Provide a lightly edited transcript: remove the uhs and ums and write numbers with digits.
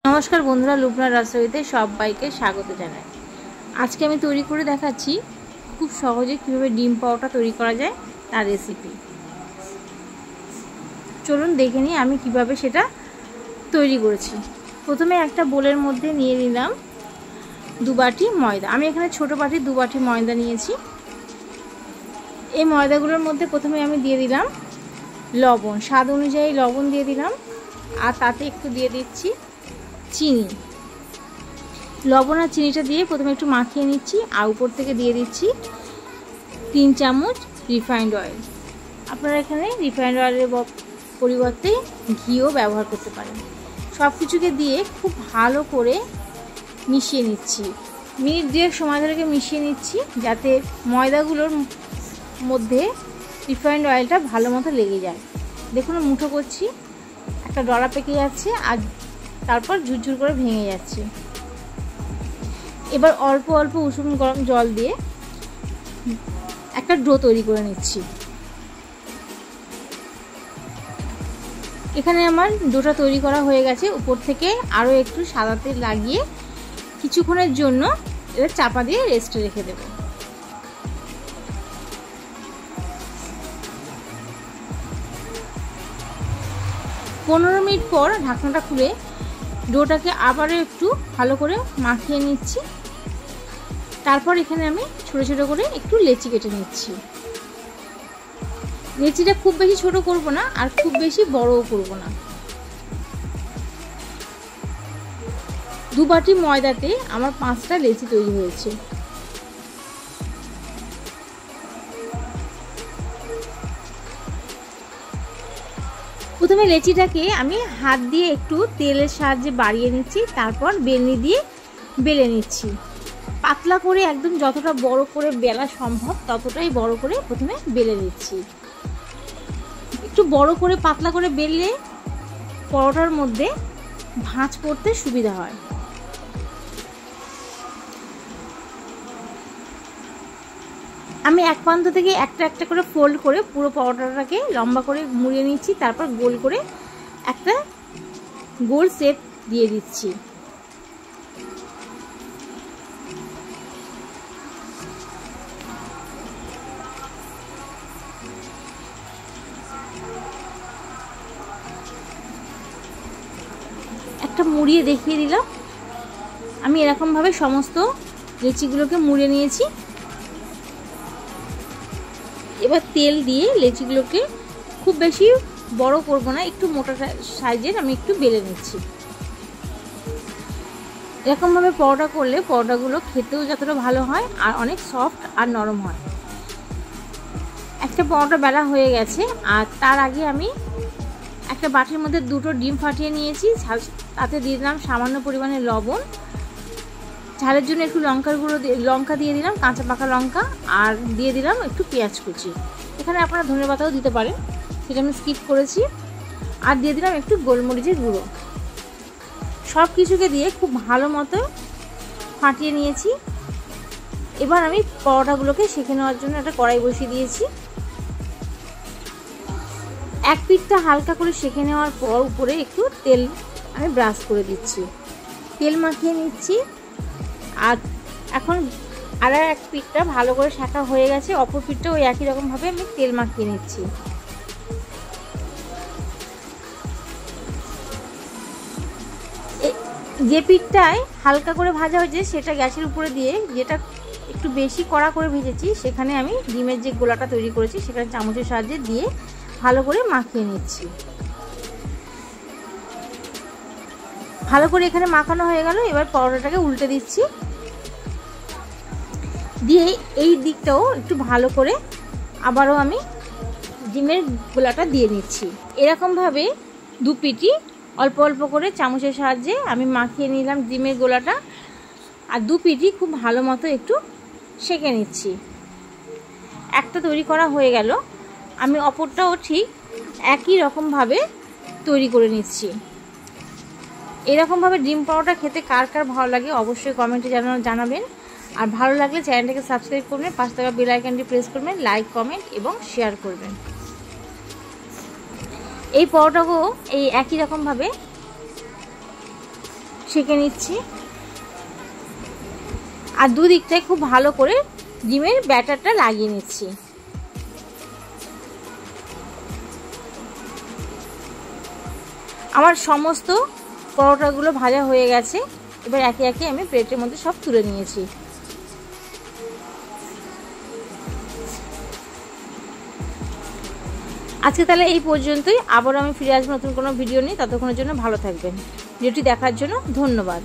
নমস্কার বন্ধুরা, লুবনার রাসোইতে সবাইকে স্বাগত জানাই। আজকে আমি তৈরি করে দেখাচ্ছি খুব সহজে কীভাবে ডিম পাউটা তৈরি করা যায় তার রেসিপি। চলুন দেখে নিই আমি কিভাবে সেটা তৈরি করেছি। প্রথমে একটা বোলের মধ্যে নিয়ে নিলাম 2 বাটি ময়দা। আমি এখানে ছোট বাটি 2 বাটি ময়দা নিয়েছি। এই ময়দাগুলোর মধ্যে প্রথমে আমি দিয়ে দিলাম লবণ, স্বাদ অনুযায়ী লবণ দিয়ে দিলাম, আর তাতে একটু দিয়ে দিচ্ছি চিনি। লবণ আর চিনিটা দিয়ে প্রথমে একটু মাখিয়ে নিচ্ছি, আর উপর থেকে দিয়ে দিচ্ছি 3 চামচ রিফাইন্ড অয়েল। আপনারা এখানে রিফাইন্ড অয়েলের পরিবর্তে ঘিও ব্যবহার করতে পারেন। সব কিছুকে দিয়ে খুব ভালো করে মিশিয়ে নিচ্ছি। মিনিট 2 সময় ধরে মিশিয়ে নিচ্ছি, যাতে ময়দাগুলোর মধ্যে রিফাইন্ড অয়েলটা ভালো মতো লেগে যায়। দেখুন মুঠো করছি, একটা ডলা পেকে যাচ্ছে আর তারপর ঝুরঝুর করে ভেঙে যাচ্ছে। এবার অল্প অল্প উষুম গরম জল দিয়ে একটা ডো তৈরি করে নিচ্ছি। এখানে আমার ডোটা তৈরি করা হয়ে গেছে। উপর থেকে আরও একটু সাদা তেল লাগিয়ে কিছুক্ষণের জন্য এটা চাপা দিয়ে রেস্টে রেখে দেব। পনেরো মিনিট পর ঢাকনাটা খুলে ডোটাকে আবারও একটু ভালো করে মাখিয়ে নিচ্ছি। তারপর এখানে আমি ছোট ছোট করে একটু লেচি কেটে নিচ্ছি। লেচিটা খুব বেশি ছোট করব না, আর খুব বেশি বড়ও করব না। 2 বাটি ময়দাতে আমার 5টা লেচি তৈরি হয়েছে। প্রথমে লেচিটাকে আমি হাত দিয়ে একটু তেলের সাহায্যে বাড়িয়ে নিচ্ছি, তারপর বেলনি দিয়ে বেলে নিচ্ছি। পাতলা করে একদম যতটা বড় করে বেলা সম্ভব ততটাই বড় করে প্রথমে বেলে নিচ্ছি। একটু বড় করে পাতলা করে বেললে পরোটার মধ্যে ভাঁজ করতে সুবিধা হয়। আমি এক প্রান্ত থেকে একটা একটা করে ফোল্ড করে পুরো পরোটাটাকে লম্বা করে মুড়িয়ে নিচ্ছি, তারপর গোল করে একটা গোল শেপ দিয়ে দিচ্ছি। একটা মুড়িয়ে দেখিয়ে দিলাম। আমি এরকমভাবে সমস্ত লেচিগুলোকে মুড়ে নিয়েছি। এবার তেল দিয়ে লেচিগুলোকে খুব বেশি বড় করব না, একটু মোটা সাইজের আমি একটু বেলে নিচ্ছি। এরকমভাবে পরোটা করলে পরোটাগুলো খেতেও যতটা ভালো হয় আর অনেক সফট আর নরম হয়। একটা পরোটা বেলা হয়ে গেছে, আর তার আগে আমি একটা বাটির মধ্যে 2টো ডিম ফাটিয়ে নিয়েছি। তাতে দিয়ে দিলাম সামান্য পরিমাণে লবণ, ঝালের জন্য একটু লঙ্কা দিয়ে দিলাম, কাঁচা পাকা লঙ্কা, আর দিয়ে দিলাম একটু পেঁয়াজ কুচি। এখানে আপনারা ধনেপাতাও দিতে পারেন, সেটা আমি স্কিপ করেছি। আর দিয়ে দিলাম একটু গোলমরিচের গুঁড়ো। সব কিছুকে দিয়ে খুব ভালো মতো ফাটিয়ে নিয়েছি। এবার আমি পরোটাগুলোকে সেঁকে নেওয়ার জন্য একটা কড়াই বসিয়ে দিয়েছি। এক পিঠটা হালকা করে সেঁকে নেওয়ার পর উপরে একটু তেল আমি ব্রাশ করে দিচ্ছি, তেল মাখিয়ে নিচ্ছি। আর এখন আর এক পিঠটা ভালো করে শাঁকা হয়ে গেছে, অপর পিঠটা ওই একই রকমভাবে আমি তেল মাখিয়ে নিচ্ছি। যে পিঠটায় হালকা করে ভাজা হয়েছে সেটা গ্যাসের উপরে দিয়ে, যেটা একটু বেশি কড়া করে ভেজেছি সেখানে আমি ডিমের যে গোলাটা তৈরি করেছি সেখানে চামচের সাহায্যে দিয়ে ভালো করে মাখিয়ে নিচ্ছি। ভালো করে এখানে মাখানো হয়ে গেল। এবার পরোটাটাকে উল্টে দিচ্ছি, দিয়ে এই দিকটাও একটু ভালো করে আবারও আমি ডিমের গোলাটা দিয়ে নিচ্ছি। এরকমভাবে 2 পিঠই অল্প অল্প করে চামচের সাহায্যে আমি মাখিয়ে নিলাম ডিমের গোলাটা, আর 2 পিঠই খুব ভালো মতো একটু সেঁকে নিচ্ছি। একটা তৈরি করা হয়ে গেল, আমি অপরটাও ঠিক একই রকমভাবে তৈরি করে নিচ্ছি। এরকমভাবে ডিম পরোটা খেতে কার কার ভালো লাগে অবশ্যই কমেন্টে জানাবেন। আর ভালো লাগলে চ্যানেলটাকে সাবস্ক্রাইব করবেন, পাশে থাকা বেল আইকনটি প্রেস করবেন, লাইক কমেন্ট এবং শেয়ার করবেন। এই পরোটাকেও এই একই রকমভাবে সেঁকে নিচ্ছি। আর দুদিকটায় খুব ভালো করে ডিমের ব্যাটারটা লাগিয়ে নিচ্ছি। আমার সমস্ত পরোটাগুলো ভাজা হয়ে গেছে। এবার একে একে আমি প্লেটের মধ্যে সব তুলে নিয়েছি। আজকে তাহলে এই পর্যন্তই। আবারও আমি ফিরে আসবো নতুন কোনো ভিডিও নিয়ে। ততক্ষণের জন্য ভালো থাকবেন। ভিডিওটি দেখার জন্য ধন্যবাদ।